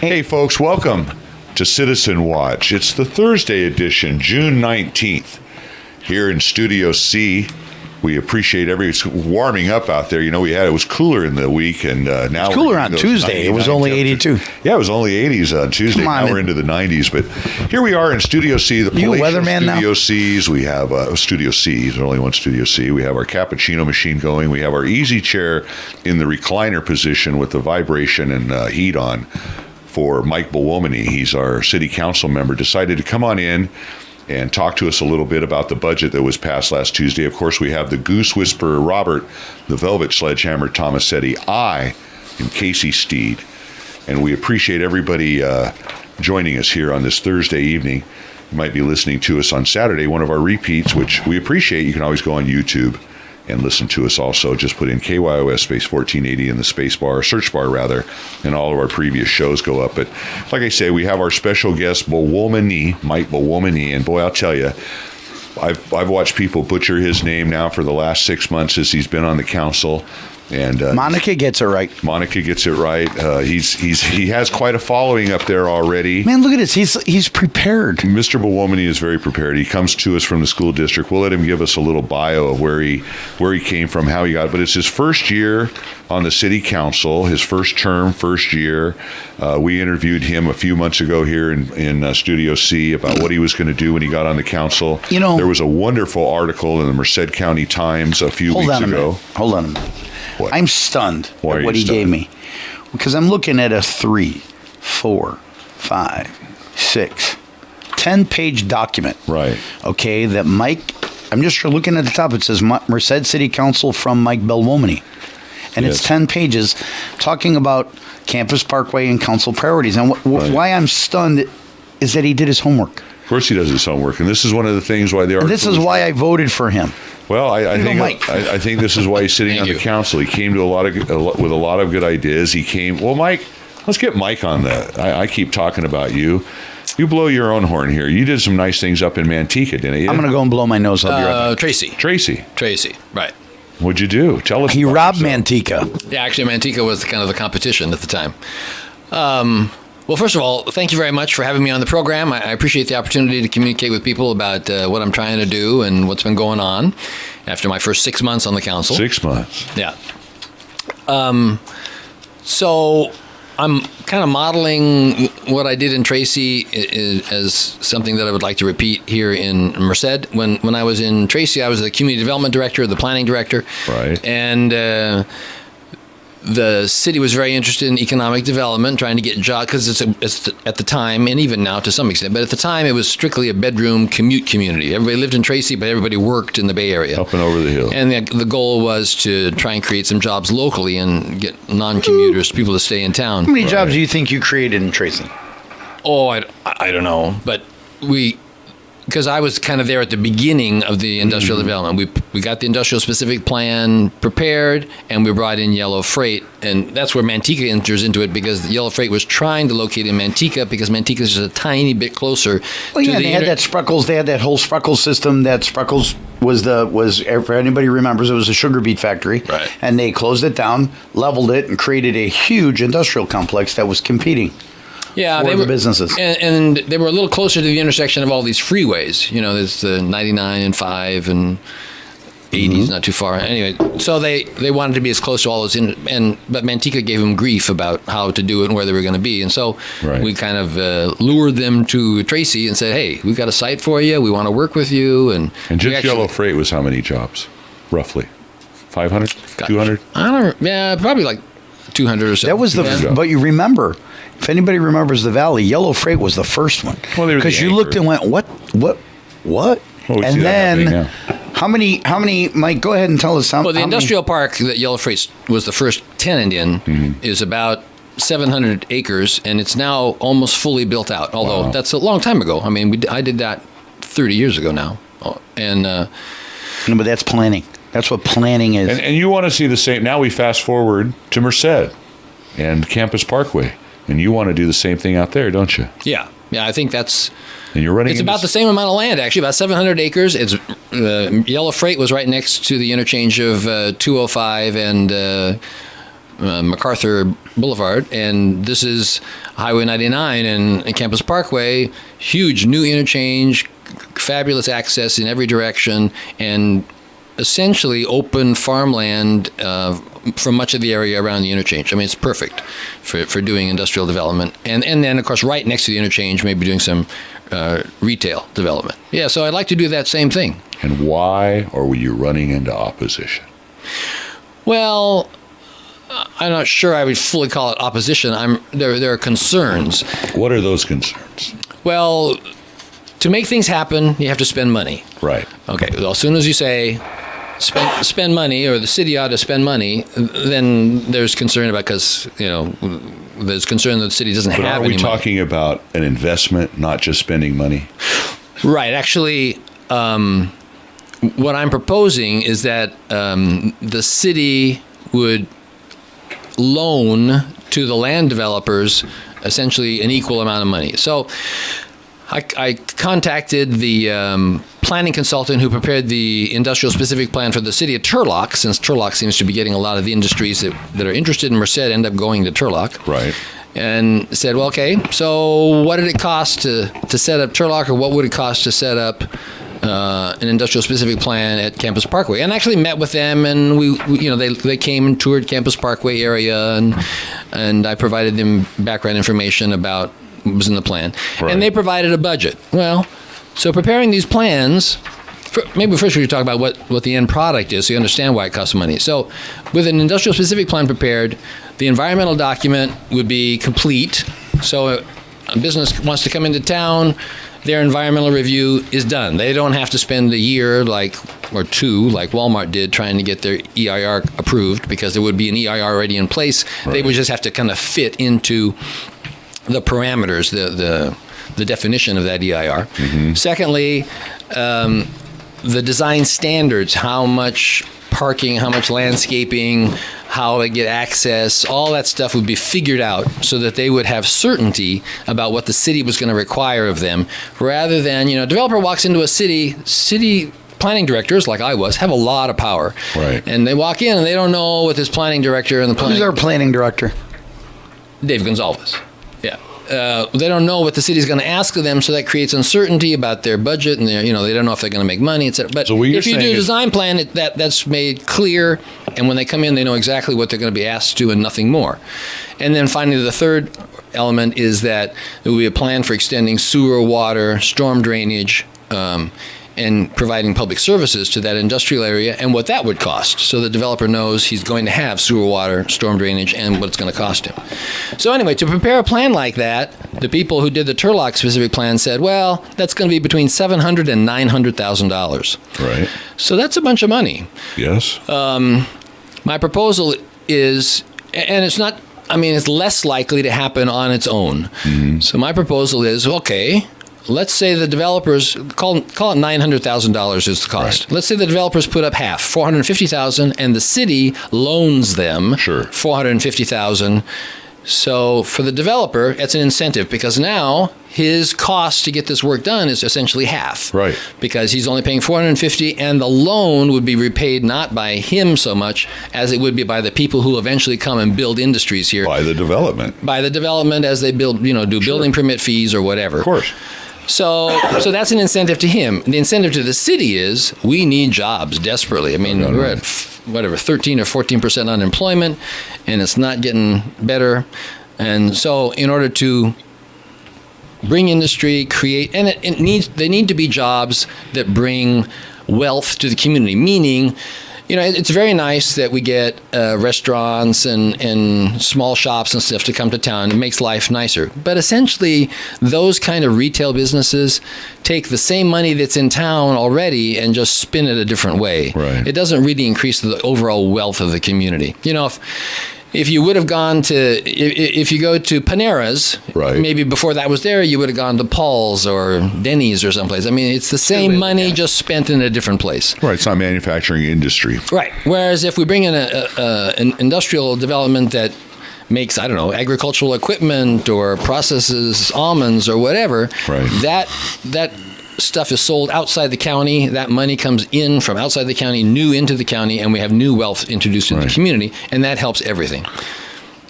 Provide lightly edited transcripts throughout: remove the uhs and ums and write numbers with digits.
Hey, folks, welcome to Citizen Watch. It's the Thursday edition, June 19th, here in Studio C. We appreciate it's warming up out there. You know, it was cooler in the week, and now it's cooler on Tuesday. It was only 82. Yeah, it was only 80s on Tuesday. Now we're into the 90s. But here we are in Studio C, the palatial Studio C's. We have Studio C. There's only one Studio C. We have our cappuccino machine going. We have our easy chair in the recliner position with the vibration and heat on for Mike Belluomini. He's our city council member. Decided to come on in and talk to us a little bit about the budget that was passed last Tuesday. Of course, we have the Goose Whisperer Robert, the Velvet Sledgehammer Tomasetti, and Casey Steed. And we appreciate everybody joining us here on this Thursday evening. You might be listening to us on Saturday, one of our repeats, which we appreciate. You can always go on YouTube and listen to us also. Just put in KYOS space 1480 in the space bar, search bar rather, and all of our previous shows go up. But like I say, we have our special guest, Mike Belluomini, and boy, I'll tell you, I've watched people butcher his name now for the last 6 months as he's been on the council. And Monica gets it right. He has quite a following up there already. Man, look at this. He's prepared. Mr. Belluomini is very prepared. He comes to us from the school district. We'll let him give us a little bio of where he came from, how he got. But it's his first year on the city council, his first term, first year. We interviewed him a few months ago here in Studio C about what he was going to do when he got on the council. You know, there was a wonderful article in the Merced County Times a few weeks ago. Hold on a minute. What? I'm stunned at what he gave me, because I'm looking at a 3, 4, 5, 6, 10-page document. Right. Okay, that Mike, I'm just looking at the top. It says Merced City Council from Mike Belluomini. And It's 10 pages talking about Campus Parkway and council priorities. And why I'm stunned is that he did his homework. Of course he does his homework. And this is one of the things why the This is why I voted for him. Well, I think this is why he's sitting on the council. He came to with a lot of good ideas. He came. Well, Mike, let's get Mike on that. I keep talking about you. You blow your own horn here. You did some nice things up in Manteca, didn't you? I'm going to go and blow my nose. I'll be right back. Tracy. Right. What'd you do? Tell us. He robbed Manteca. Yeah, actually, Manteca was kind of the competition at the time. Well, first of all, thank you very much for having me on the program. I appreciate the opportunity to communicate with people about what I'm trying to do and what's been going on after my first 6 months on the council. 6 months. Yeah. So I'm kind of modeling what I did in Tracy as something that I would like to repeat here in Merced. When I was in Tracy, I was the community development director, the planning director. Right. And the city was very interested in economic development, trying to get jobs, because it's at the time, and even now to some extent, but at the time it was strictly a bedroom commute community. Everybody lived in Tracy, but everybody worked in the Bay Area. Up and over the hill. And the goal was to try and create some jobs locally and get non-commuters, people to stay in town. How many jobs do you think you created in Tracy? Oh, I don't know, but because I was kind of there at the beginning of the industrial development. We got the industrial specific plan prepared, and we brought in Yellow Freight, and that's where Manteca enters into it, because the Yellow Freight was trying to locate in Manteca because Manteca is just a tiny bit closer. Well, yeah, they had that Spreckles. They had that whole Spreckles system. That Spreckles was for anybody remembers, it was a sugar beet factory, right? And they closed it down, leveled it, and created a huge industrial complex that was competing. Yeah, they were businesses, and they were a little closer to the intersection of all these freeways. You know, there's the 99 and 5 and 80's not too far. Anyway, so they wanted to be as close to all those, but Manteca gave them grief about how to do it and where they were going to be, and so we kind of lured them to Tracy and said, "Hey, we've got a site for you. We want to work with you." And just Yellow Freight was how many jobs, roughly? 500, 200? I don't know. Yeah, probably like 200 or so. That was but you remember. If anybody remembers the Valley, Yellow Freight was the first one. Well, because you looked and went, what? Well, and then, how many, Mike, go ahead and tell us. Well, the industrial park that Yellow Freight was the first tenant in is about 700 acres, and it's now almost fully built out, although that's a long time ago. I mean, I did that 30 years ago now. And but that's planning. That's what planning is. And you want to see the same. Now we fast forward to Merced and Campus Parkway. And you want to do the same thing out there, don't you? Yeah, I think that's. And you're running. It's about the same amount of land, actually, about 700 acres. It's Yellow Freight was right next to the interchange of 205 and MacArthur Boulevard, and this is Highway 99 and Campus Parkway. Huge new interchange, fabulous access in every direction, and essentially open farmland for much of the area around the interchange. I mean, it's perfect for doing industrial development. And then, of course, right next to the interchange, maybe doing some retail development. Yeah, so I'd like to do that same thing. And why are you running into opposition? Well, I'm not sure I would fully call it opposition. There are concerns. What are those concerns? Well, to make things happen, you have to spend money. Right. Okay. Well, as soon as you say spend money, or the city ought to spend money, then there's concern about, because there's concern that the city doesn't have any money. But are we talking about an investment, not just spending money? Right. Actually, what I'm proposing is that the city would loan to the land developers essentially an equal amount of money. So I contacted the planning consultant who prepared the industrial specific plan for the city of Turlock, since Turlock seems to be getting a lot of the industries that are interested in Merced end up going to Turlock. Right. And said, well, okay, so what did it cost to set up Turlock, or what would it cost to set up an industrial specific plan at Campus Parkway? And actually met with them, and they came and toured Campus Parkway area, and I provided them background information about what was in the plan. Right. And they provided a budget. Well, so preparing these plans, maybe first we should talk about what the end product is, so you understand why it costs money. So with an industrial specific plan prepared, the environmental document would be complete. So a business wants to come into town, their environmental review is done. They don't have to spend a year or two like Walmart did trying to get their EIR approved, because there would be an EIR already in place. Right. They would just have to kind of fit into the parameters, the definition of that EIR. Mm-hmm. Secondly, the design standards, how much parking, how much landscaping, how they get access, all that stuff would be figured out so that they would have certainty about what the city was going to require of them, rather than, a developer walks into a city planning directors, like I was, have a lot of power. Right. And they walk in and they don't know what this planning director and the planning... Who's our planning director? Dave Gonzalez. Yeah. They don't know what the city's going to ask of them, so that creates uncertainty about their budget, and they don't know if they're going to make money, etc. But so if you do a design plan, that's made clear, and when they come in, they know exactly what they're going to be asked to and nothing more. And then finally, the third element is that there will be a plan for extending sewer, water, storm drainage, and providing public services to that industrial area, and what that would cost, so the developer knows he's going to have sewer, water, storm drainage, and what it's going to cost him. So anyway, to prepare a plan like that, the people who did the Turlock specific plan said, well, that's going to be between $700,000 and $900,000. Right. So that's a bunch of money. Yes. My proposal is, and it's not, it's less likely to happen on its own. Mm-hmm. So my proposal is, okay, let's say the developers, call it $900,000 is the cost. Right. Let's say the developers put up half, $450,000, and the city loans them $450,000. So for the developer, it's an incentive, because now his cost to get this work done is essentially half. Right. Because he's only paying $450,000, and the loan would be repaid not by him so much as it would be by the people who eventually come and build industries here. By the development. By the development as they build, do building permit fees or whatever. Of course. So that's an incentive to him. The incentive to the city is we need jobs desperately. We're at 13 or 14% unemployment, and it's not getting better. And so in order to bring industry, create, and they need to be jobs that bring wealth to the community, meaning, it's very nice that we get restaurants and small shops and stuff to come to town. It makes life nicer. But essentially, those kind of retail businesses take the same money that's in town already and just spin it a different way. Right. It doesn't really increase the overall wealth of the community. If you would have gone to, if you go to Panera's, right, maybe before that was there, you would have gone to Paul's or Denny's or someplace. It's the same money, just spent in a different place. Right, it's not manufacturing industry. Right, whereas if we bring in an industrial development that makes, agricultural equipment or processes almonds or whatever, right, that stuff is sold outside the county. That money comes in from outside the county, new into the county, and we have new wealth introduced into the community, and that helps everything.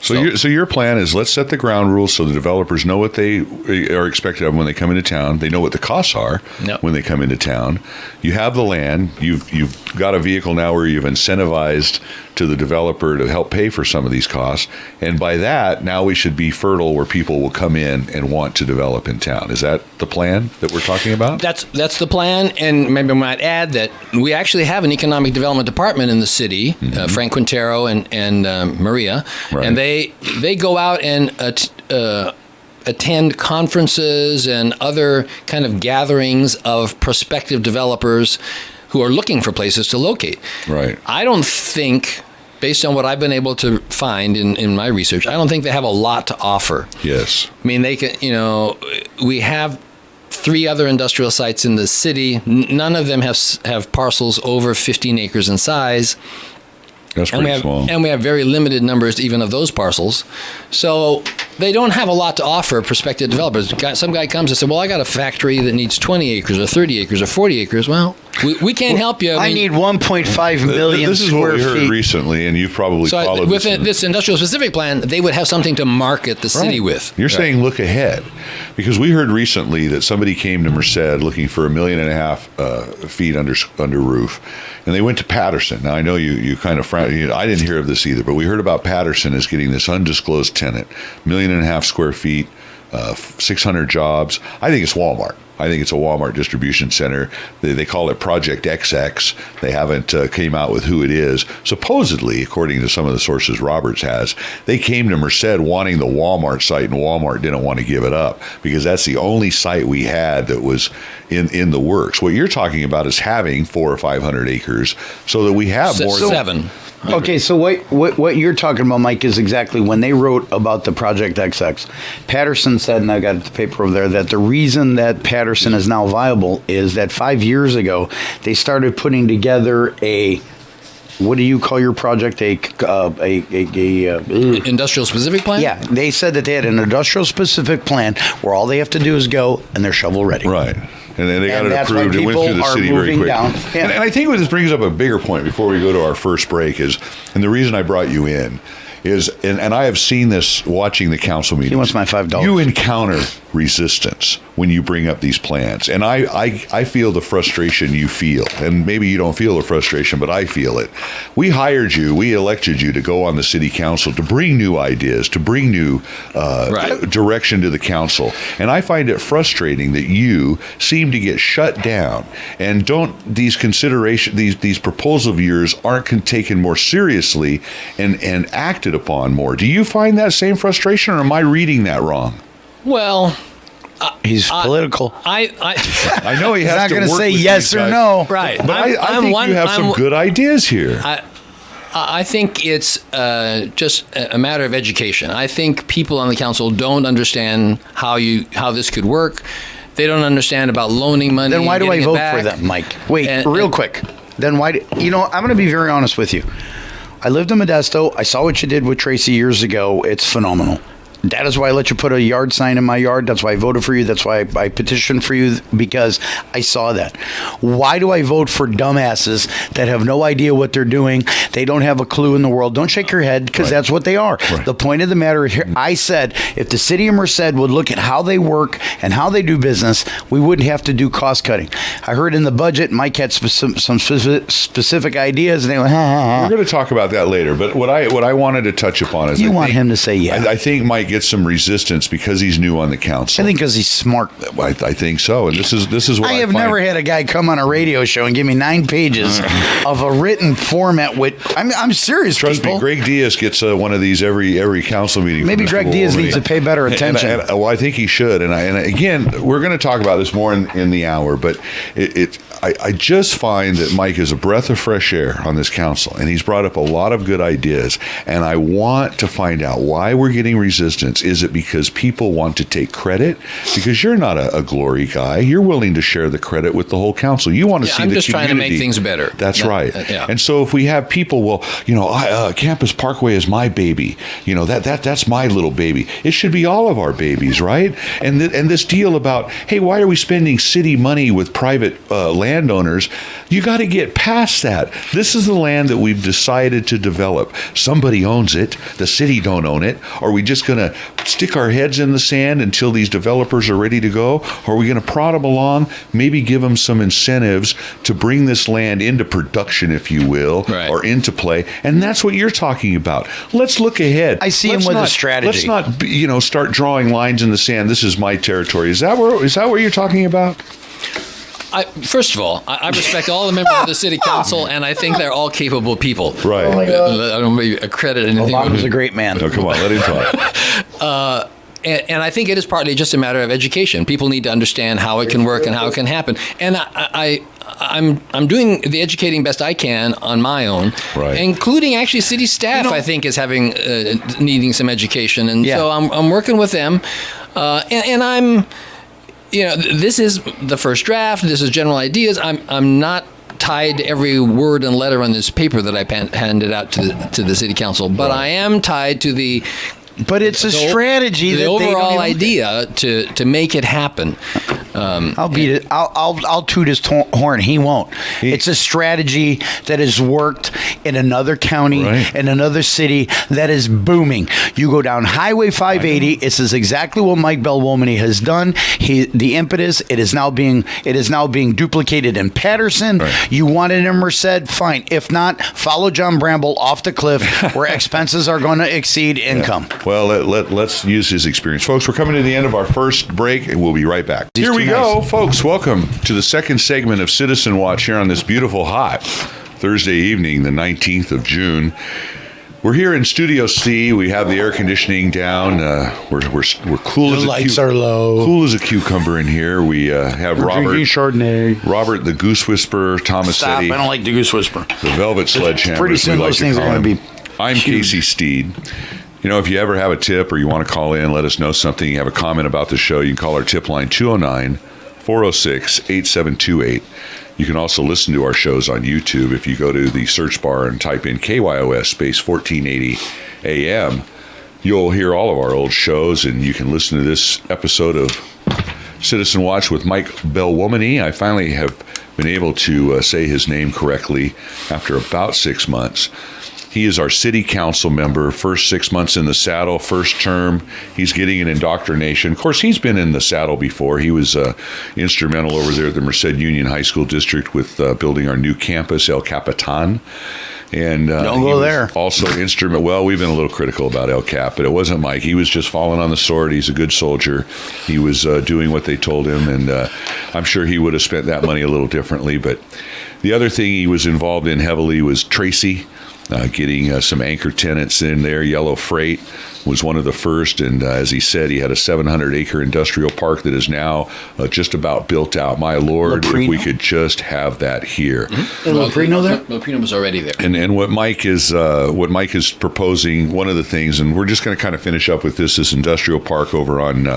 So your plan is, let's set the ground rules so the developers know what they are expected of when they come into town. They know what the costs are when they come into town. You have the land. You've got a vehicle now where you've incentivized to the developer to help pay for some of these costs. And by that, now we should be fertile where people will come in and want to develop in town. Is that the plan that we're talking about? That's the plan. And maybe I might add that we actually have an economic development department in the city, Frank Quintero and Maria. Right. And they go out and attend conferences and other kind of gatherings of prospective developers who are looking for places to locate. Right. I don't think, based on what I've been able to find in my research, I don't think they have a lot to offer. Yes. I mean, they can, we have 3 other industrial sites in the city. None of them have parcels over 15 acres in size. That's pretty small. And we have very limited numbers even of those parcels. So they don't have a lot to offer prospective developers. Some guy comes and says, well, I got a factory that needs 20 acres or 30 acres or 40 acres. Well, we can't help you. I need 1.5 million This is square what we heard feet. recently, and you've probably followed with this industrial specific plan, they would have something to market the city with. You're saying look ahead, because we heard recently that somebody came to Merced looking for 1.5 million feet under roof, and they went to Patterson. Now I know you kind of frown. I didn't hear of this either, but we heard about Patterson as getting this undisclosed tenant, 1.5 million square feet, 600 jobs. I think it's Walmart. I think it's a Walmart distribution center. They call it Project XX. They haven't came out with who it is. Supposedly, according to some of the sources Roberts has, they came to Merced wanting the Walmart site, and Walmart didn't want to give it up because that's the only site we had that was in the works. What you're talking about is having 400 or 500 acres so that we have more than 7. Okay, so what you're talking about, Mike, is exactly when they wrote about the Project XX. Patterson said, and I got the paper over there, that the reason that Patterson is now viable is that 5 years ago they started putting together a, what do you call your project? Industrial specific plan? Yeah, they said that they had an industrial specific plan where all they have to do is go and they're shovel ready. Right. And then they got And it that's approved. why It went through the people city are very moving quickly. down. Yeah. And I think what this brings up a bigger point before we go to our first break is, and the reason I brought you in is, and I have seen this watching the council meetings. He wants my $5. You encounter resistance when you bring up these plans. And I feel the frustration you feel. And maybe you don't feel the frustration, but I feel it. We hired you, we elected you to go on the city council to bring new ideas, to bring new direction to the council. And I find it frustrating that you seem to get shut down and these proposals of yours aren't taken more seriously and acted upon more. Do you find that same frustration, or am I reading that wrong? Well, he's political. I know he has not to going to work say with yes you or guys. no. Right. But I think you have some good ideas here. I think it's just a matter of education. I think people on the council don't understand how this could work. They don't understand about loaning money. Then why do I vote back. for them, Mike? Wait, real quick. Then why? I'm going to be very honest with you. I lived in Modesto. I saw what you did with Tracy years ago. It's phenomenal. That is why I let you put a yard sign in my yard. That's why I voted for you. That's why I petitioned for you, because I saw that. Why do I vote for dumbasses that have no idea what they're doing? They don't have a clue in the world. Don't shake your head, because that's what they are. Right. The point of the matter is, I said, if the city of Merced would look at how they work and how they do business, we wouldn't have to do cost cutting. I heard in the budget, Mike had some specific ideas, and they went, We're going to talk about that later. But what I wanted to touch upon is, you want him to say yeah. I think Mike gets some resistance because he's new on the council. I think because he's smart. I think so, and this is what I have never had a guy come on a radio show and give me 9 pages of a written format. With I'm serious. Trust me, Greg Diaz gets one of these every council meeting. Maybe Greg Diaz needs to pay better attention. Well, I think he should. And again, we're going to talk about this more in the hour, but I just find that Mike is a breath of fresh air on this council, and he's brought up a lot of good ideas, and I want to find out why we're getting resistance resistance? Is it because people want to take credit? Because you're not a glory guy. You're willing to share the credit with the whole council. You want to see I'm the just community. trying to make things better. That's right. Yeah. And so if we have people, Campus Parkway is my baby. That's my little baby. It should be all of our babies, right? And this deal about, hey, why are we spending city money with private landowners? You got to get past that. This is the land that we've decided to develop. Somebody owns it. The city don't own it. Are we just going to stick our heads in the sand until these developers are ready to go? Or are we going to prod them along, maybe give them some incentives to bring this land into production, if you will, right, or into play? And that's what you're talking about. Let's look ahead. I see him with a strategy. Let's not, start drawing lines in the sand. This is my territory. Is that what you're talking about? First of all, I respect all the members of the city council, and I think they're all capable people. Right. Oh my God. I don't maybe accredit anything. Obama's a great man. No, come on, let him talk. And I think it is partly just a matter of education. People need to understand how it can work and how it can happen. And I'm doing the educating best I can on my own, right, including actually city staff. I think is having needing some education, and so I'm working with them, and I'm. This is the first draft. This is general ideas. I'm not tied to every word and letter on this paper that I handed out to the city council, but I am tied to the. But it's a strategy. The overall idea to make it happen. I'll beat it. I'll toot his horn. He won't. It's a strategy that has worked in another county, in another city that is booming. You go down Highway 580. This is exactly what Mike Belluomini has done. The impetus. It is now being duplicated in Patterson. Right. You want it in Merced? Fine. If not, follow John Bramble off the cliff where expenses are going to exceed income. Well, let's use his experience. Folks, we're coming to the end of our first break, and we'll be right back. Here we go, folks. Welcome to the second segment of Citizen Watch here on this beautiful, hot Thursday evening, the 19th of June. We're here in Studio C. We have the air conditioning down. We're cool as the lights are low. Cool as a cucumber in here. We have Robert Chardonnay. Robert the Goose Whisperer, Tomasetti. Stop! I don't like the Goose Whisperer. The Velvet Sledgehammer. Pretty soon those things are going to be. I'm huge. Casey Steed. If you ever have a tip or you want to call in, let us know something, you have a comment about the show, you can call our tip line 209-406-8728. You can also listen to our shows on YouTube. If you go to the search bar and type in KYOS space 1480 AM, you'll hear all of our old shows, and you can listen to this episode of Citizen Watch with Mike Belluomini. I finally have been able to say his name correctly after about 6 months. He is our city council member, first 6 months in the saddle, first term. He's getting an indoctrination. Of course, he's been in the saddle before. He was instrumental over there at the Merced Union High School District with building our new campus, El Capitan. And don't go there. Also instrumental. Well, we've been a little critical about El Cap, but it wasn't Mike. He was just falling on the sword. He's a good soldier. He was doing what they told him, and I'm sure he would have spent that money a little differently. But the other thing he was involved in heavily was Tracy. Getting some anchor tenants in there. Yellow Freight was one of the first, and as he said, he had a 700-acre industrial park that is now just about built out. My Lord, Loprino? If we could just have that here. Mm-hmm. Loprino there? Loprino was already there. And what Mike is proposing, one of the things, and we're just going to kind of finish up with this industrial park over on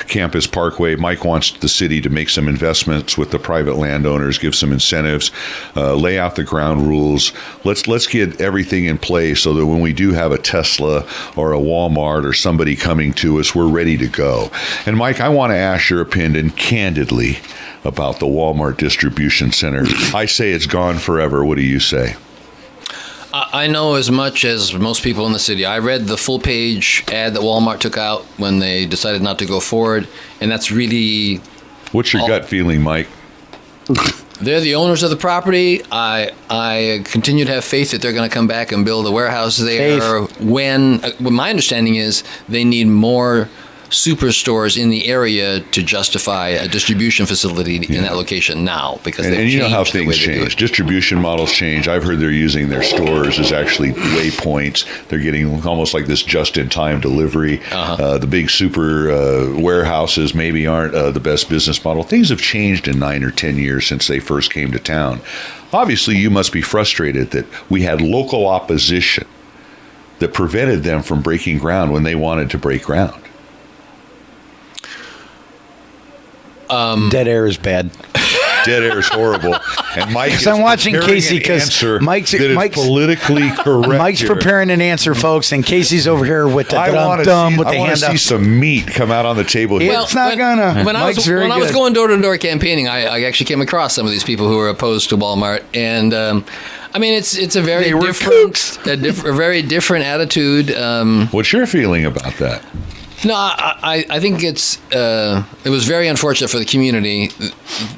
Campus Parkway. Mike wants the city to make some investments with the private landowners, give some incentives, lay out the ground rules. Let's get everything in place so that when we do have a Tesla or a Walmart or somebody coming to us, we're ready to go. And Mike, I want to ask your opinion candidly about the Walmart distribution center. I say it's gone forever. What do you say? I know as much as most people in the city. I read the full page ad that Walmart took out when they decided not to go forward, and that's really... What's your gut feeling, Mike? They're the owners of the property. I continue to have faith that they're going to come back and build a warehouse there. When my understanding is they need more superstores in the area to justify a distribution facility in that location now, because and you know how things change. Distribution models change. I've heard they're using their stores as actually waypoints. They're getting almost like this just-in-time delivery. The big super warehouses maybe aren't the best business model. Things have changed in 9 or 10 years since they first came to town. Obviously, you must be frustrated that we had local opposition that prevented them from breaking ground when they wanted to break ground? Dead air is bad. Dead air is horrible. And Mike is I'm watching Casey because Mike's politically correct. Mike's preparing an answer, folks, and Casey's over here with the I hand want to see some meat come out on the table here. It's not gonna. When I was going door to door campaigning, I actually came across some of these people who were opposed to Walmart, and I mean it's a very very different attitude. What's your feeling about that? No, I think it was very unfortunate for the community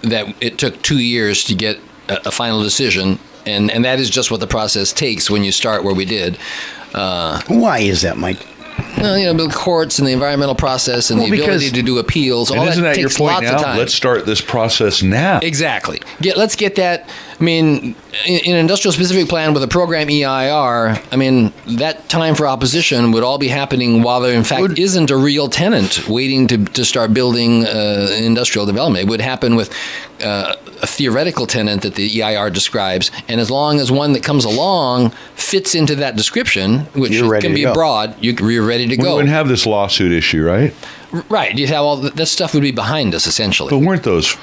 that it took 2 years to get a final decision, and that is just what the process takes when you start where we did. Why is that, Mike? Well, the courts and the environmental process and the ability to do appeals, all isn't that your takes point lots now? of time. Let's start this process now. Exactly. Let's get that. I mean, in an industrial specific plan with a program EIR, I mean, that time for opposition would all be happening while there, in fact, isn't a real tenant waiting to start building industrial development. It would happen with a theoretical tenant that the EIR describes, and as long as one that comes along fits into that description, which can be broad, you're ready to go. We wouldn't have this lawsuit issue, right? Right. You'd have all that stuff would be behind us, essentially. But weren't those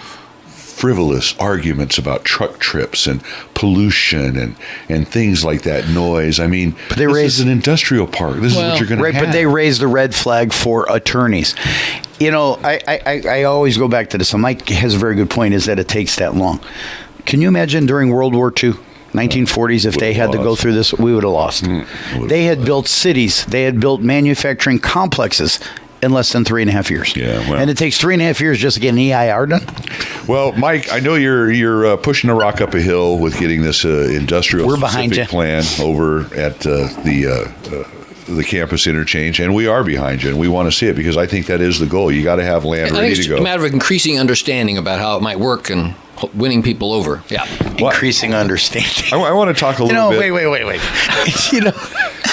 frivolous arguments about truck trips and pollution and things like that, noise? I mean, but this is an industrial park. This is what you're going to have. But they raised the red flag for attorneys. I always go back to this. And Mike has a very good point, is that it takes that long. Can you imagine during World War II? 1940s, if they had to go through this, we would have lost. They had built cities. They had built manufacturing complexes in less than 3.5 years. And it takes 3.5 years just to get an EIR done. Well, Mike, I know you're pushing a rock up a hill with getting this industrial specific plan over at the campus interchange, and we are behind you, and we want to see it because I think that is the goal. You got to have land ready to go. It's a matter of increasing understanding about how it might work and winning people over. Yeah, increasing understanding. I want to talk a little bit. Wait.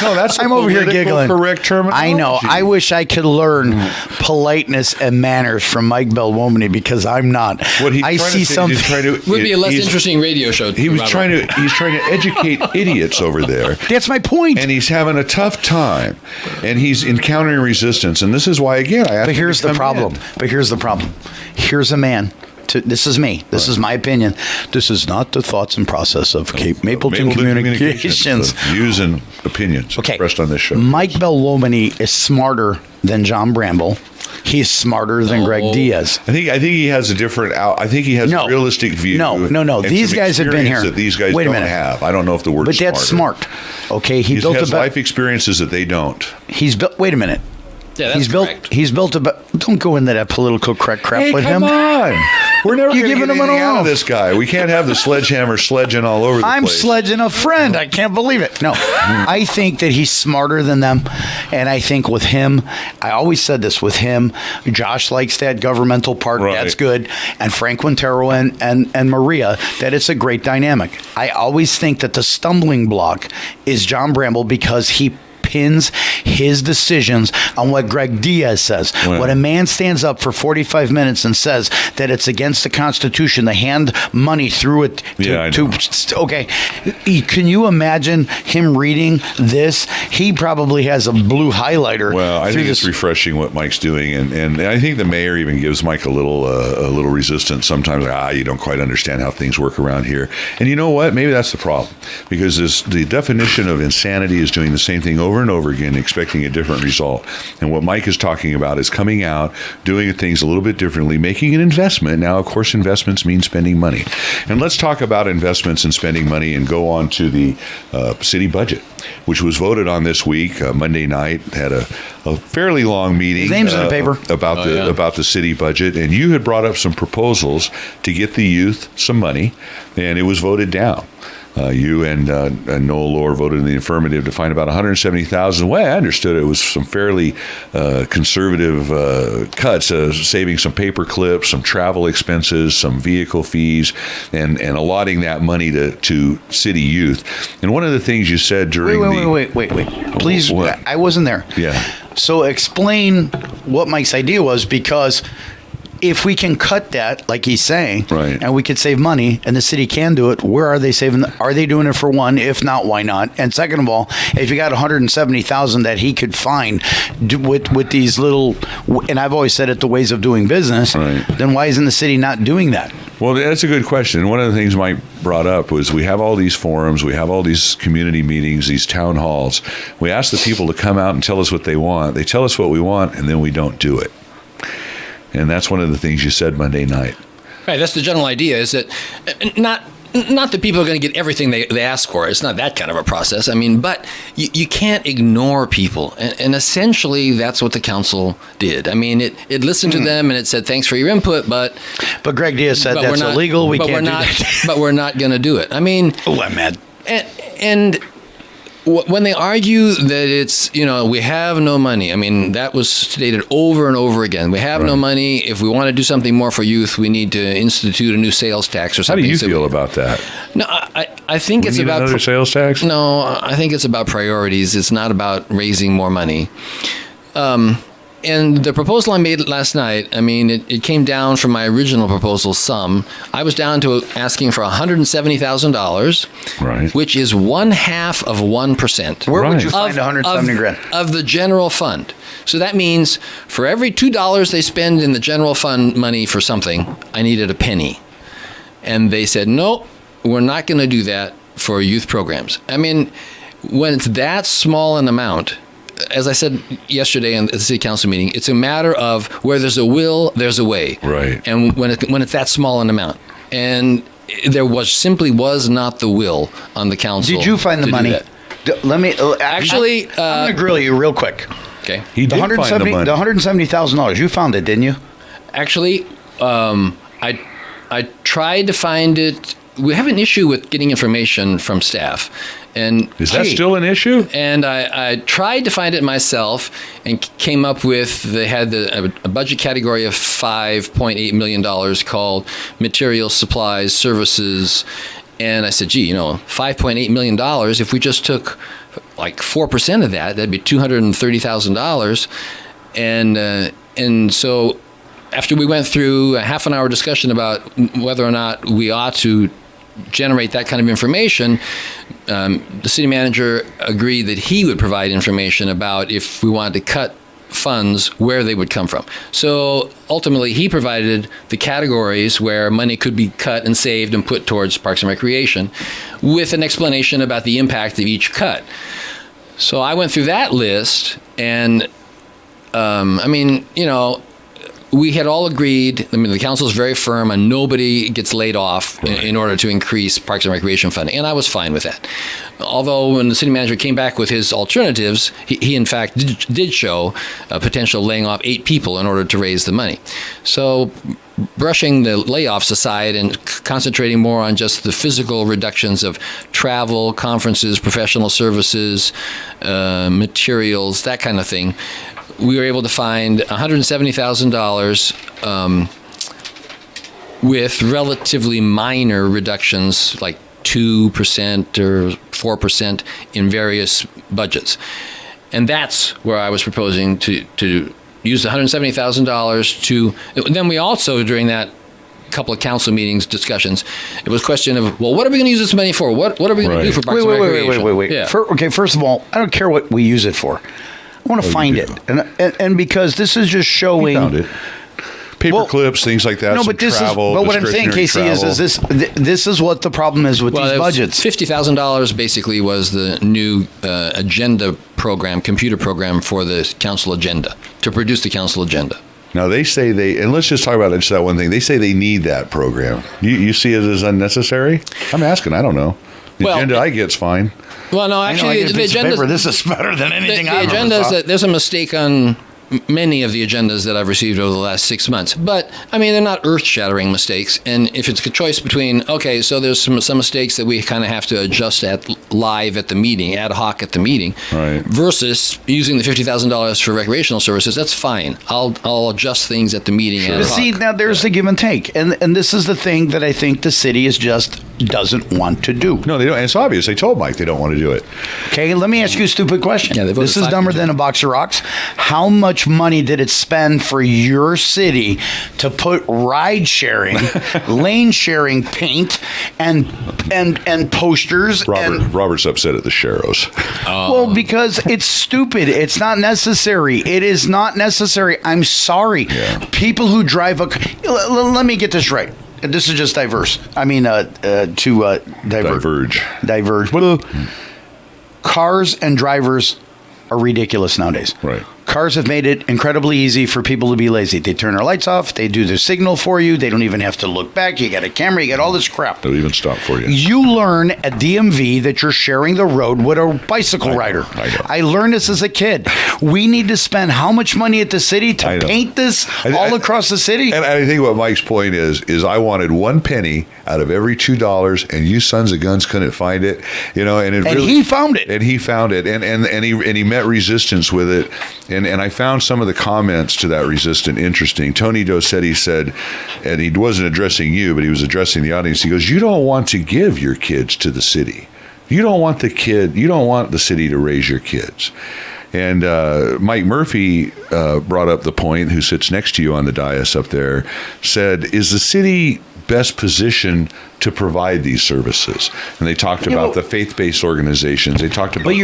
No, that's I'm over here giggling. Correct terminology. I know. I wish I could learn politeness and manners from Mike Belluomini because I'm not. I see something. It would be a less interesting radio show. He's trying to educate idiots over there. That's my point. And he's having a tough time, and he's encountering resistance. And this is why, again, I asked. But here's the problem. Here's a man. This is me. This is my opinion. This is not the thoughts and process of Mapleton Communications. Views and opinions expressed on this show. Mike Belluomini is smarter than John Bramble. He's smarter than Greg Diaz. I think he has a different. I think he has a realistic view. No. These guys have been here. That these guys don't have. I don't know if the word. But that's smart. Okay, he has life experiences that they don't. He's built. Wait a minute. Yeah, that's correct. He's built don't go into that political crap with him. Come on. We're never going to get anything out of this guy. We can't have the sledgehammer sledging all over the place. I'm sledging a friend. I can't believe it. No. I think that he's smarter than them. And I think with him, I always said this with him, Josh likes that governmental part. Right. That's good. And Frank Quintero and Maria, that it's a great dynamic. I always think that the stumbling block is John Bramble because he pins his decisions on what Greg Diaz says. Right. When a man stands up for 45 minutes and says that it's against the Constitution to hand money through it okay, can you imagine him reading this? He probably has a blue highlighter. Well, I think it's refreshing what Mike's doing, and I think the mayor even gives Mike a little resistance sometimes. You don't quite understand how things work around here. And you know what? Maybe that's the problem, because the definition of insanity is doing the same thing over and over again, expecting a different result. And what Mike is talking about is coming out, doing things a little bit differently, making an investment. Now, of course, investments mean spending money. And let's talk about investments and spending money and go on to the city budget, which was voted on this week. Monday night had a fairly long meeting. His name's in the paper. About the city budget. And you had brought up some proposals to get the youth some money, and it was voted down. You and Noel Lohr voted in the affirmative to find about $170,000. The way I understood it was some fairly conservative cuts, saving some paper clips, some travel expenses, some vehicle fees, and allotting that money to city youth. And one of the things you said during Wait. Please, I wasn't there. Yeah. So explain what Mike's idea was, because if we can cut that, like he's saying, right, and we could save money, and the city can do it, where are they saving? Are they doing it for one? If not, why not? And second of all, if you got 170,000 that he could find with these little, and I've always said it, the ways of doing business, right, then why isn't the city not doing that? Well, that's a good question. One of the things Mike brought up was we have all these forums, we have all these community meetings, these town halls. We ask the people to come out and tell us what they want. They tell us what we want, and then we don't do it. And that's one of the things you said Monday night. Right. That's the general idea, is that not that people are going to get everything they ask for. It's not that kind of a process. I mean, but you can't ignore people. And essentially, that's what the council did. I mean, it listened to them and it said, thanks for your input, but Greg Diaz said that's illegal. We can't do that. But we're not going to do it. I mean... Oh, I'm mad. And when they argue that it's, we have no money, I mean, that was stated over and over again. We have no money. If we want to do something more for youth, we need to institute a new sales tax or something. How do you feel about that? No, I think it's about... another sales tax? No, I think it's about priorities. It's not about raising more money. And the proposal I made last night, I mean, it came down from my original proposal sum. I was down to asking for $170,000, right, which is 1/2 of 1%. Where would you find 170 grand? Of the general fund. So that means for every $2 they spend in the general fund money for something, I needed a penny. And they said, nope, we're not going to do that for youth programs. I mean, when it's that small an amount, as I said yesterday at the city council meeting, it's a matter of where there's a will, there's a way. Right. And when it's that small an amount, and there simply was not the will on the council. Did you find the money? Let me actually. I'm gonna grill you real quick. Okay. He did find the money. The $170,000. You found it, didn't you? Actually, I tried to find it. We have an issue with getting information from staff. And is that still an issue? And I tried to find it myself and came up with, they had a budget category of $5.8 million called materials, supplies, services. And I said, gee, $5.8 million, if we just took like 4% of that, that'd be $230,000. And so after we went through a half an hour discussion about whether or not we ought to generate that kind of information, the city manager agreed that he would provide information about if we wanted to cut funds, where they would come from. So ultimately, he provided the categories where money could be cut and saved and put towards Parks and Recreation, with an explanation about the impact of each cut. So I went through that list, and we had all agreed, the council is very firm on nobody gets laid off in order to increase Parks and Recreation funding, and I was fine with that. Although when the city manager came back with his alternatives, he in fact did show a potential laying off 8 people in order to raise the money. So brushing the layoffs aside and concentrating more on just the physical reductions of travel, conferences, professional services, materials, that kind of thing, we were able to find $170,000 with relatively minor reductions, like 2% or 4% in various budgets. And that's where I was proposing to use the $170,000 to... Then we also, during that couple of council meetings, discussions, it was a question of, well, what are we going to use this money for? What are we going to do for Parks and Recreation? Wait. Yeah. First of all, I don't care what we use it for. I want to find it, and because this is just showing. You found it. Paper clips, things like that. No, but this travel, is. But what I'm saying, Casey, is this is what the problem is with these budgets. $50,000 basically was the new agenda program, computer program for the council agenda, to produce the council agenda. Now they say and let's just talk about just that one thing. They say they need that program. You see it as unnecessary? I'm asking. I don't know. The agenda I get's fine. Well, no, actually, the agenda. This is better than anything I've ever agendas. That there's a mistake on many of the agendas that I've received over the last 6 months. But, I mean, they're not earth-shattering mistakes. And if it's a choice between, okay, so there's some mistakes that we kind of have to adjust live at the meeting, ad hoc at the meeting, right, versus using the $50,000 for recreational services, that's fine. I'll adjust things at the meeting ad hoc. See, now there's the give and take. And this is the thing that I think the city is just doesn't want to do. No, they don't. And it's obvious. They told Mike they don't want to do it. Okay, let me ask you a stupid question. Yeah, this is dumber than a box of rocks. How much money did it spend for your city to put ride sharing, lane sharing paint, and posters? Robert's upset at the Sharrows. Well, because it's stupid. It's not necessary. It is not necessary. I'm sorry. Yeah. People who drive a... Let me get this right. This is just diverse. I mean, diverge. Cars and drivers are ridiculous nowadays. Right. Cars have made it incredibly easy for people to be lazy. They turn their lights off. They do their signal for you. They don't even have to look back. You got a camera. You got all this crap. They'll even stop for you. You learn at DMV that you're sharing the road with a bicycle rider. I learned this as a kid. We need to spend how much money at the city to paint this all across the city? And I think what Mike's point is I wanted 1 penny out of every $2, and you sons of guns couldn't find it. And he found it. And he found it, and he met resistance with it. And I found some of the comments to that resistance interesting. Tony Dosetti said, and he wasn't addressing you, but he was addressing the audience. He goes, "You don't want to give your kids to the city. You don't want the city to raise your kids." And Mike Murphy brought up the point, who sits next to you on the dais up there, said, "Is the city best positioned to provide these services?" And they talked about the faith-based organizations. They talked about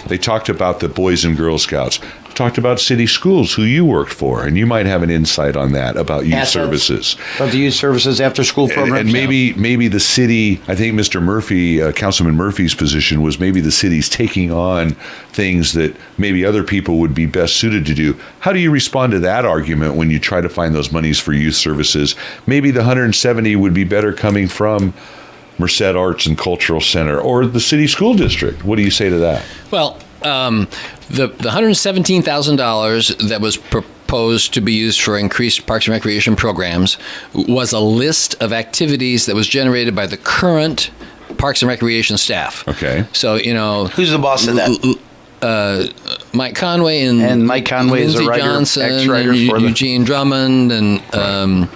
they talked about the Boys and Girl Scouts. Talked about city schools, who you worked for, and you might have an insight on that about youth services. About the youth services after school programs. And maybe the city, I think Mr. Murphy, Councilman Murphy's position was maybe the city's taking on things that maybe other people would be best suited to do. How do you respond to that argument when you try to find those monies for youth services? Maybe the 170 would be better coming from Merced Arts and Cultural Center or the city school district. What do you say to that? Well, the $117,000 that was proposed to be used for increased Parks and Recreation programs was a list of activities that was generated by the current Parks and Recreation staff. Okay. So, who's the boss of that? Mike Conway and Mike Conway Lindsey is a writer, Johnson, ex-writer and for Eugene Drummond, and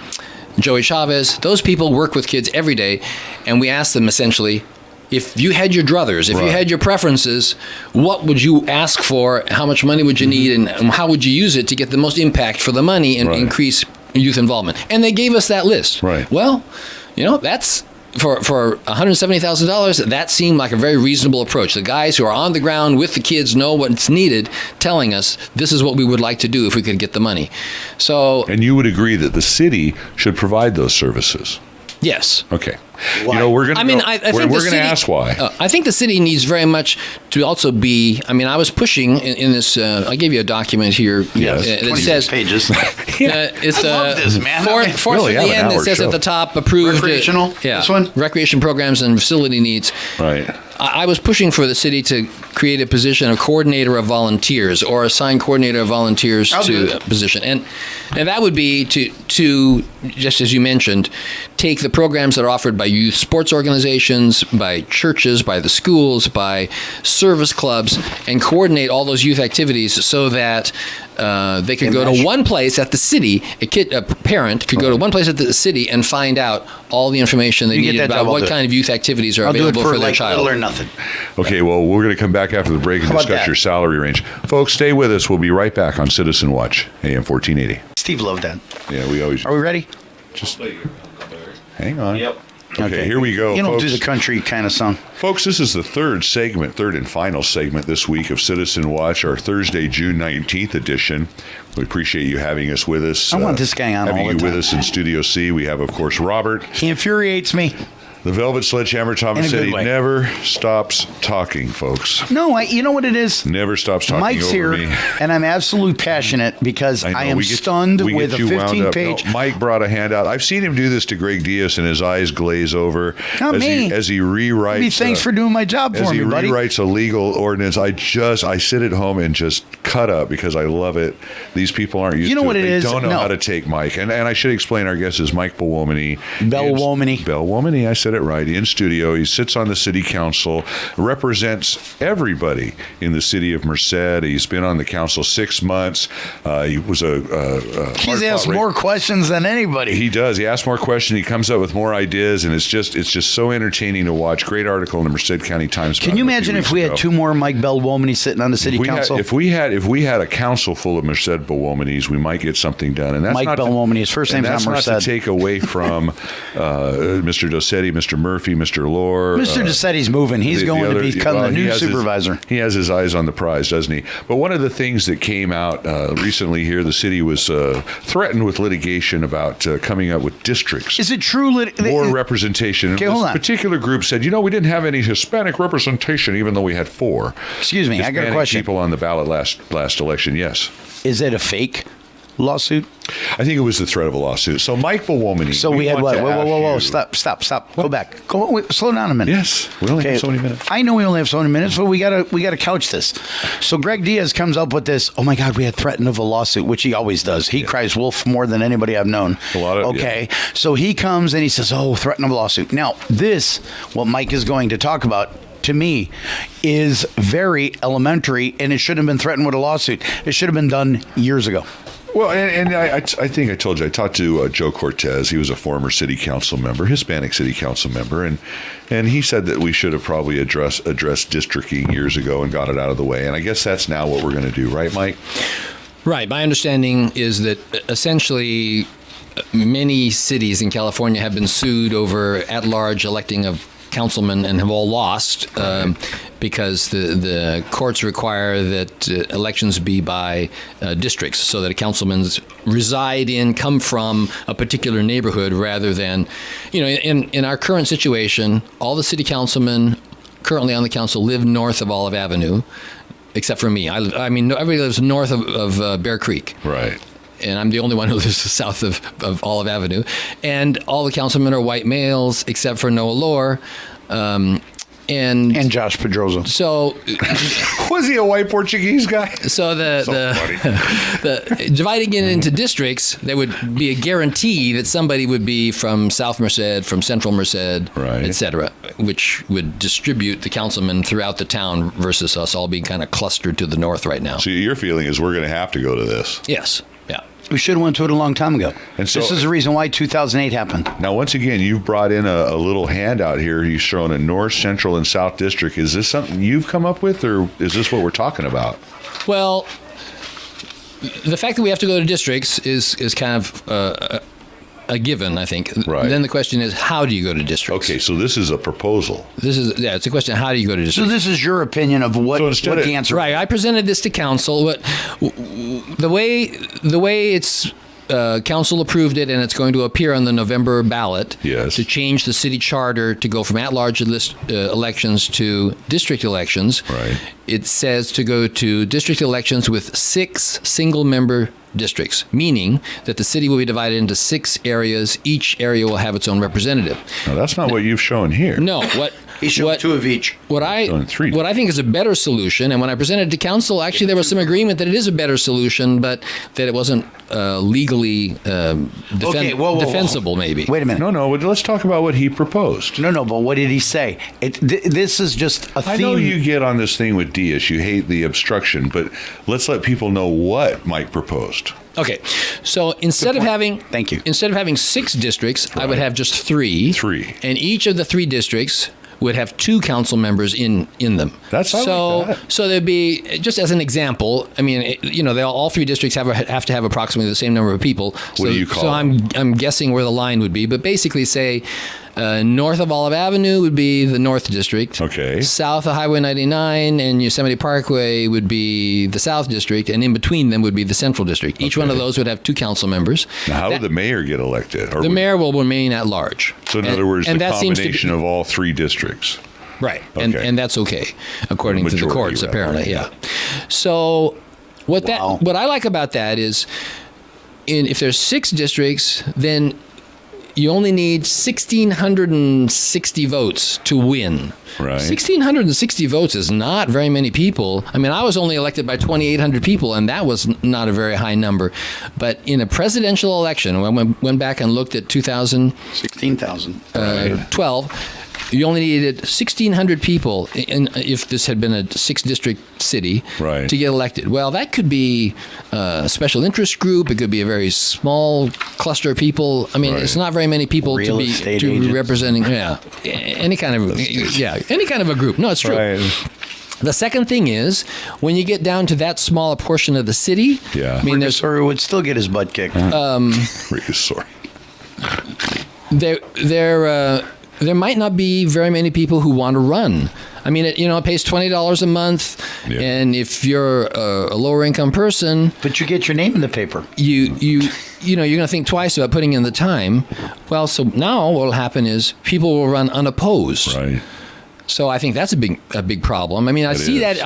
Joey Chavez. Those people work with kids every day, and we asked them essentially, if you had your druthers, if you had your preferences, what would you ask for? How much money would you need? And how would you use it to get the most impact for the money and increase youth involvement? And they gave us that list. Right. Well, that's for $170,000. That seemed like a very reasonable approach. The guys who are on the ground with the kids know what's needed, telling us this is what we would like to do if we could get the money. So. And you would agree that the city should provide those services? Yes. Okay. Why? We're going to. I mean, I think we're going to ask why. I think the city needs very much to also be. I mean, I was pushing in this. I gave you a document here. Yes. That says pages. It's I love this, man. Fourth really from the end. It says show. at the top, approved. Recreational. Yeah. This one. Recreation programs and facility needs. Right. I was pushing for the city to create a position of coordinator of volunteers or assign coordinator of volunteers to a position. And that would be to, just as you mentioned, take the programs that are offered by youth sports organizations, by churches, by the schools, by service clubs, and coordinate all those youth activities so that they could go to one place at the city. A parent could go to one place at the city and find out all the information they need about what kind of youth activities are available for their child. Little or nothing. Okay, well, we're going to come back after the break and discuss your salary range. Folks, stay with us. We'll be right back on Citizen Watch, AM 1480. Steve loved that. Yeah, we always. Are we ready? Just hang on. Yep. Okay, here we go. You don't folks. do the country kind of song. Folks, this is the third and final segment this week of Citizen Watch, our Thursday, June 19th edition. We appreciate you having us with us. I want this guy on all the time. Having you with us in Studio C. We have, of course, Robert. He infuriates me. The Velvet Sledgehammer Tomasetti never stops talking, folks. No, you know what it is? Never stops talking Mike's over here, me. and I'm absolutely passionate because I am stunned with a 15-page. No, Mike brought a handout. I've seen him do this to Greg Diaz, and his eyes glaze over. Not me. As he rewrites. Maybe thanks for doing my job for me, buddy. As he rewrites a legal ordinance, I sit at home and just cut up because I love it. These people aren't used to it. They don't know how to take Mike. And I should explain our guest is Mike Belluomini. Belluomini. Belluomini. I said said it right, in studio. He sits on the city council, represents everybody in the city of Merced. He's been on the council 6 months. He was he's asked more questions than anybody. He does. He asks more questions. He comes up with more ideas, and it's just so entertaining to watch. Great article in the Merced County Times. Can you imagine if we had two more Mike Belluomini sitting on the city council? If we had a council full of Merced Belluominis, we might get something done. And that's Mike Belluomini. His first name's not Merced. Not to take away from Mr. Tomasetti, Mr. Murphy, Mr. Lohr. Mr. Tomasetti's moving. He's going to become the new supervisor. He has his eyes on the prize, doesn't he? But one of the things that came out recently here, the city was threatened with litigation about coming up with districts. Is it true? More representation. Okay, hold on. This particular group said, we didn't have any Hispanic representation, even though we had 4. Excuse me, I got a question. People on the ballot last election, yes. Is it a fake lawsuit? I think it was the threat of a lawsuit. So Mike Belluomini. So we had what? Whoa! Stop! Go back. Slow down a minute. Yes, we only have so many minutes. I know we only have so many minutes, but we gotta couch this. So Greg Diaz comes up with this. Oh my God, we had threatened of a lawsuit, which he always does. He cries wolf more than anybody I've known. So he comes and he says, "Oh, threat of a lawsuit." Now this, what Mike is going to talk about, to me, is very elementary, and it shouldn't have been threatened with a lawsuit. It should have been done years ago. Well, and I think I told you, I talked to Joe Cortez. He was a former city council member, Hispanic city council member, and he said that we should have probably addressed districting years ago and got it out of the way. And I guess that's now what we're going to do, right, Mike? Right. My understanding is that essentially many cities in California have been sued over at-large electing of councilmen and have all lost because the courts require that elections be by districts, so that a councilman's come from a particular neighborhood rather than, in our current situation, all the city councilmen currently on the council live north of Olive Avenue, except for me. I mean, everybody lives north of Bear Creek. Right. And I'm the only one who lives south of Olive Avenue. And all the councilmen are white males, except for Noah Lohr. And Josh Pedroza. So was he a white Portuguese guy? So the dividing it into districts, there would be a guarantee that somebody would be from South Merced, from Central Merced, et cetera, which would distribute the councilmen throughout the town versus us all being kind of clustered to the north right now. So your feeling is we're going to have to go to this? Yes. Yeah. We should have went to it a long time ago. And so, this is the reason why 2008 happened. Now, once again, you've brought in a little handout here. You've shown a North, Central, and South District. Is this something you've come up with, or is this what we're talking about? Well, the fact that we have to go to districts is kind of a given, I think. Right. Then the question is, how do you go to districts? Okay, so this is a proposal. It's a question of how do you go to districts. So this is your opinion of what the answer is. Right, I presented this to council. The way it's council approved it, and it's going to appear on the November ballot. Yes. To change the city charter to go from at-large elections to district elections. Right. It says to go to district elections with 6 single-member districts, meaning that the city will be divided into 6 areas. Each area will have its own representative. Now, that's not what you've shown here. No, he showed 2 of each. What I think is a better solution, and when I presented it to council, actually there was some agreement that it is a better solution, but that it wasn't legally defensible. Maybe. Wait a minute. No. Let's talk about what he proposed. No. But what did he say? This is just a theme. I know you get on this thing with Diaz. You hate the obstruction, but let's let people know what Mike proposed. Okay, so instead of having 6 districts, right. I would have just 3. 3. And each of the 3 districts would have 2 council members in them. So there'd be, just as an example, I mean, all 3 districts have to have approximately the same number of people. What do you call them? I'm guessing where the line would be, but basically say north of Olive Avenue would be the North District. Okay. South of Highway 99 and Yosemite Parkway would be the South District, and in between them would be the Central District. Each one of those would have 2 council members. Now, how would the mayor get elected? The mayor will remain at large. So in other words, the combination of all 3 districts. Right, okay. and that's okay, according to the courts, apparently. Yeah. So what I like about that is, if there's 6 districts, then you only need 1,660 votes to win. Right. 1,660 votes is not very many people. I mean, I was only elected by 2,800 people, and that was not a very high number. But in a presidential election, when we went back and looked at 2012, you only needed 1,600 people if this had been a 6-district city to get elected. Well, that could be a special interest group. It could be a very small cluster of people. I mean, it's not very many people to be representing. Yeah, any kind of a group. No, it's true. Right. The second thing is, when you get down to that small a portion of the city, I mean, Rigasori would still get his butt kicked. Rigasori. There might not be very many people who want to run. I mean, it pays $20 a month, and if you're a lower income person, but you get your name in the paper, you're going to think twice about putting in the time. Well, so now what will happen is people will run unopposed. Right. So I think that's a big problem. I mean, I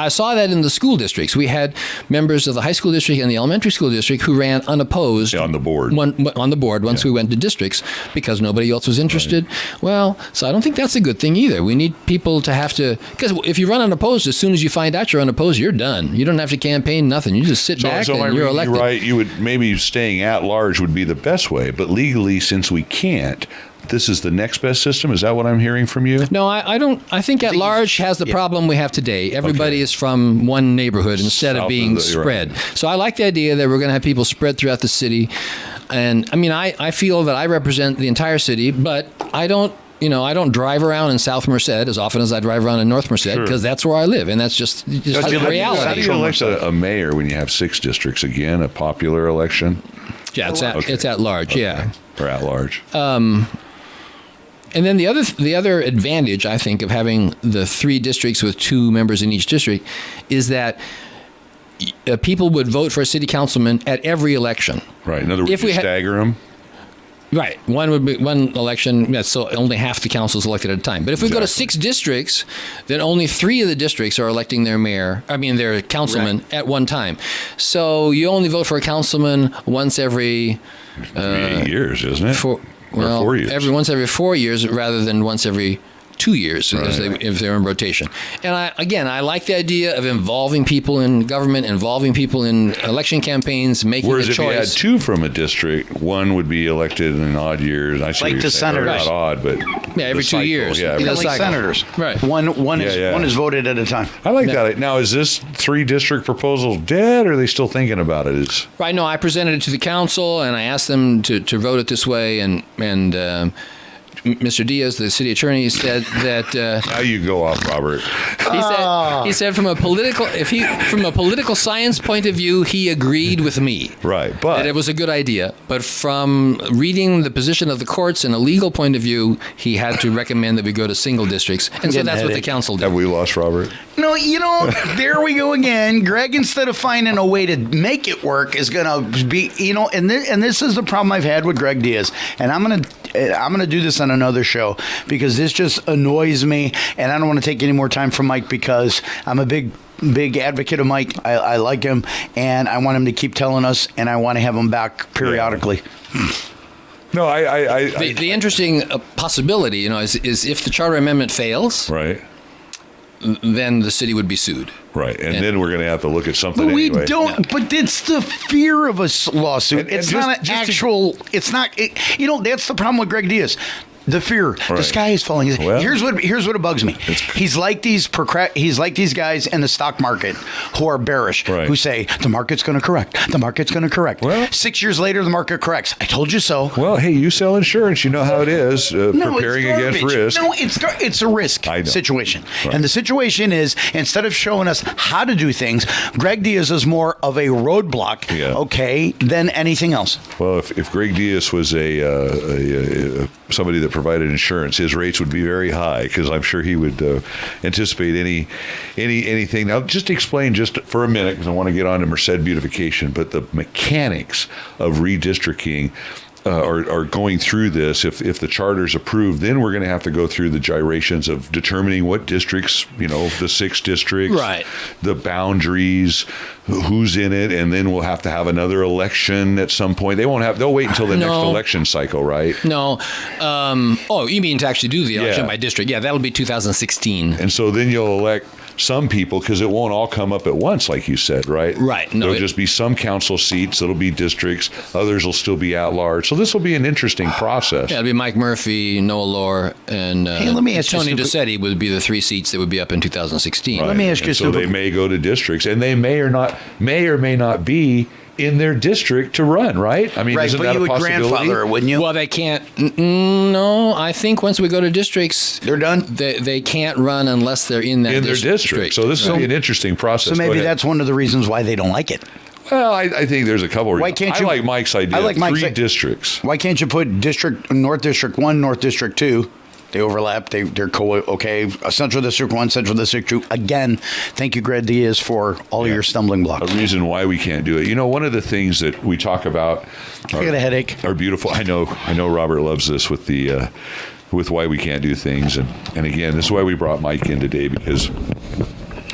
saw that in the school districts. We had members of the high school district and the elementary school district who ran unopposed on the board. On the board once we went to districts because nobody else was interested. Right. Well, so I don't think that's a good thing either. We need people to have to, because if you run unopposed, as soon as you find out you're unopposed, you're done. You don't have to campaign, nothing. You just sit back and you're elected. You're right. You would maybe staying at large would be the best way, but legally, since we can't, this is the next best system? Is that what I'm hearing from you? No, I don't. I think at large has the problem we have today. Everybody is from one neighborhood instead of being spread. Right. So I like the idea that we're going to have people spread throughout the city. And I mean, I feel that I represent the entire city, but I don't drive around in South Merced as often as I drive around in North Merced because that's where I live, and that's just reality. How do you elect a mayor when you have 6 districts? Again, a popular election? Yeah, it's at large, or at large. And then the other advantage, I think, of having the 3 districts with 2 members in each district is that people would vote for a city councilman at every election. Right. In other words, you stagger them. Right. One would be one election, so only half the council is elected at a time. But if we go to 6 districts, then only 3 of the districts are electing their councilman at one time. So you only vote for a councilman once every 8 years, isn't it? 4 years. Once every 4 years rather than once every 2 years if they're in rotation. And I like the idea of involving people in government, involving people in election campaigns, making a choice. Whereas if you had 2 from a district, one would be elected in odd years. I see like the senators. Not odd, but every 2 years. Yeah, like senators. Right. One is voted at a time. I like that. Now, is this 3 district proposal dead, or are they still thinking about it? Right. No, I presented it to the council, and I asked them to vote it this way, and Mr. Diaz, the city attorney, said that. Now you go off, Robert. He said from a political science point of view, he agreed with me. Right, but that it was a good idea. But from reading the position of the courts and a legal point of view, he had to recommend that we go to single districts, and so that's what the council did. Have we lost Robert? No, there we go again. Greg, instead of finding a way to make it work, is going to be, and this is the problem I've had with Greg Diaz, and I'm gonna do this on another show because this just annoys me, and I don't want to take any more time from Mike because I'm a big advocate of Mike. I like him, and I want him to keep telling us, and I want to have him back periodically. No, the interesting possibility, is if the charter amendment fails, right, then the city would be sued. Right, and then we're going to have to look at something but anyway. We don't, but it's the fear of a lawsuit. It's not an actual, it's not, that's the problem with Greg Diaz. The fear, the sky is falling. Well, here's what bugs me. He's like these guys in the stock market who are bearish, who say the market's going to correct. The market's going to correct. Well, 6 years later, the market corrects. I told you so. Well, hey, you sell insurance. You know how it is. Preparing against risk. No, it's a risk situation. Right. And the situation is, instead of showing us how to do things, Greg Diaz is more of a roadblock, than anything else. Well, if Greg Diaz was a somebody that provided insurance, his rates would be very high because I'm sure he would anticipate anything. Now, just explain just for a minute, because I want to get on to Merced beautification, but the mechanics of redistricting are going through this, if the charter's approved, then we're going to have to go through the gyrations of determining what districts, the 6 districts, right, the boundaries, who's in it, and then we'll have to have another election at some point. They'll wait until the next election cycle, right? No. You mean to actually do the election by district? Yeah, that'll be 2016. And so then you'll elect some people, because it won't all come up at once, like you said, right? Right. No, there'll just be some council seats that'll be districts. Others will still be at large. So this will be an interesting process. Yeah, it'll be Mike Murphy, Noah Lohr, and let me ask Tony you Tomasetti would be the 3 seats that would be up in 2016. Right. Let me ask you. So they may go to districts, and they may or may not be in their district to run, right? I mean, right, isn't but that you a would possibility? grandfather, wouldn't you? Well, they can't. No, I think once we go to districts, they're done. They can't run unless they're in their district. So this will be an interesting process. So maybe that's one of the reasons why they don't like it. Well, I think there's a couple of reasons. Why can't you? I like Mike's idea. I like Mike's 3 districts. Why can't you put North District 1, North District 2? They overlap. They're okay. Central District 1, Central District 2. Again, thank you, Greg Diaz, for all of your stumbling blocks. A reason why we can't do it. One of the things that we talk about. I got a headache. Our beautiful. I know. Robert loves this with the with why we can't do things, and again, this is why we brought Mike in today, because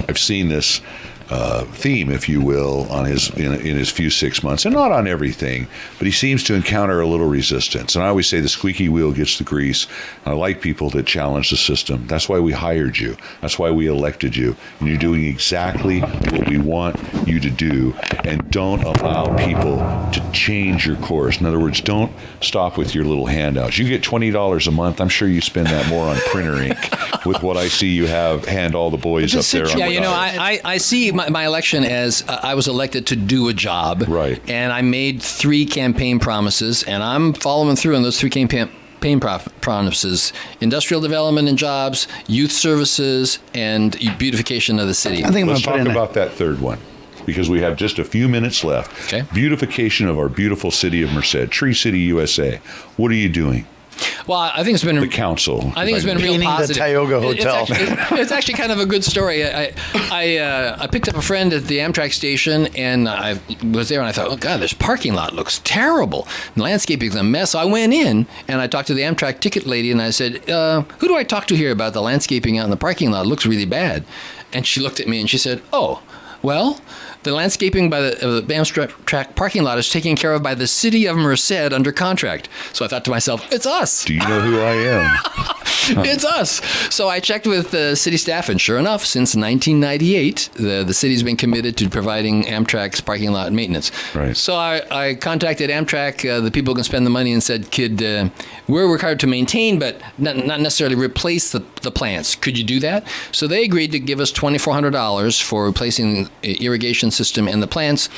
I've seen this theme, if you will, on in his few 6 months, and not on everything, but he seems to encounter a little resistance. And I always say the squeaky wheel gets the grease. I like people that challenge the system. That's why we hired you. That's why we elected you. And you're doing exactly what we want you to do. And don't allow people to change your course. In other words, don't stop with your little handouts. You get $20 a month. I'm sure you spend that more on printer ink with what I see you hand all the boys up there. I see my election as I was elected to do a job. Right. And I made 3 campaign promises, and I'm following through on those 3 campaign promises: industrial development and jobs, youth services, and beautification of the city. I think let's talk about that third one, because we have just a few minutes left. Okay. Beautification of our beautiful city of Merced, Tree City, USA. What are you doing? Well, I think it's been the council. I think it's been real positive. The Tioga Hotel. It's actually kind of a good story. I picked up a friend at the Amtrak station, and I was there, and I thought, oh God, this parking lot looks terrible. The landscaping's a mess. So I went in and I talked to the Amtrak ticket lady, and I said, who do I talk to here about the landscaping out in the parking lot? It looks really bad. And she looked at me and she said, oh, well, the landscaping by the Amtrak parking lot is taken care of by the city of Merced under contract. So I thought to myself, it's us. Do you know who I am? It's us. So I checked with the city staff, and sure enough, since 1998, the city's been committed to providing Amtrak's parking lot maintenance. Right. So I contacted Amtrak, the people who can spend the money, and said, we're required to maintain, but not necessarily replace the plants. Could you do that? So they agreed to give us $2,400 for replacing the irrigation system and the plants.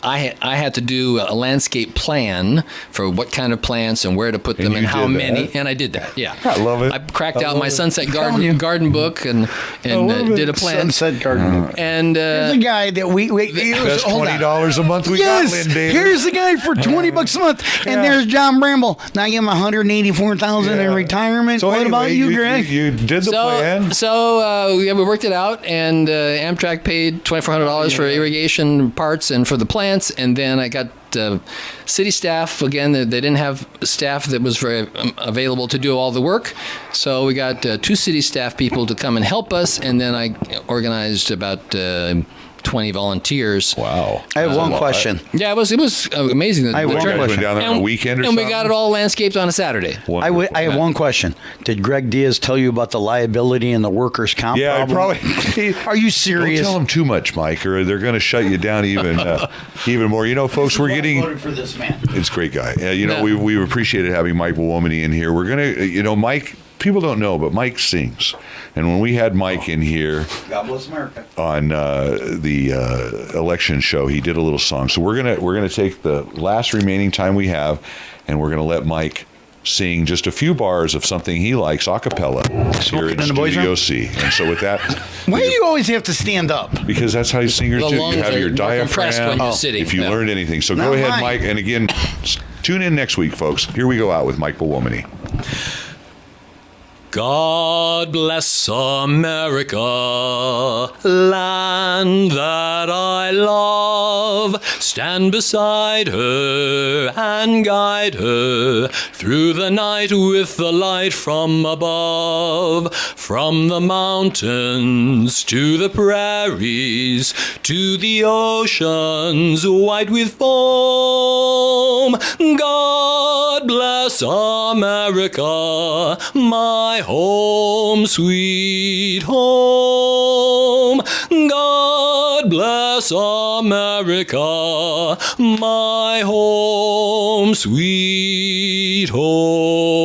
I had to do a landscape plan for what kind of plants and where to put them and how many, and I did that. Yeah, I love it. I cracked out my Sunset Garden book and did a plan. Sunset Garden book. And here's the guy that we that's $20 a month. Yes, got, Lynn Davis. Here's the guy for $20 a month, and there's John Bramble. Now I give him $184,000 in retirement. So what about you, Greg? You did the plan. So we worked it out, and Amtrak paid $2,400 for irrigation parts and for the plants, and then I got city staff. Again, they didn't have staff that was very available to do all the work, so we got 2 city staff people to come and help us, and then I organized about 20 volunteers. Wow. I have one question. Yeah, it was amazing. I have one question. Went down there on a weekend or and something? we got it all landscaped on a Saturday. I have one question. Did Greg Diaz tell you about the liability and the workers' comp problem? Probably. Are you serious? Don't tell them too much, Mike, or they're going to shut you down even more. Folks, we're getting. Voted for this man. It's a great guy. We appreciated having Mike Belluomini in here. We're gonna, Mike. People don't know, but Mike sings. And when we had Mike in here God bless America. on the election show, he did a little song. So we're gonna take the last remaining time we have, and we're gonna let Mike sing just a few bars of something he likes a cappella here in Studio C. And so with that, why do you always have to stand up? Because that's how singers do. You have your diaphragm. If you learned anything, so go ahead, Mike. And again, tune in next week, folks. Here we go out with Mike Belluomini. God bless America, land that I love. Stand beside her and guide her through the night with the light from above. From the mountains to the prairies, to the oceans white with foam. God bless America, my home, sweet home. God bless America, my home, sweet home.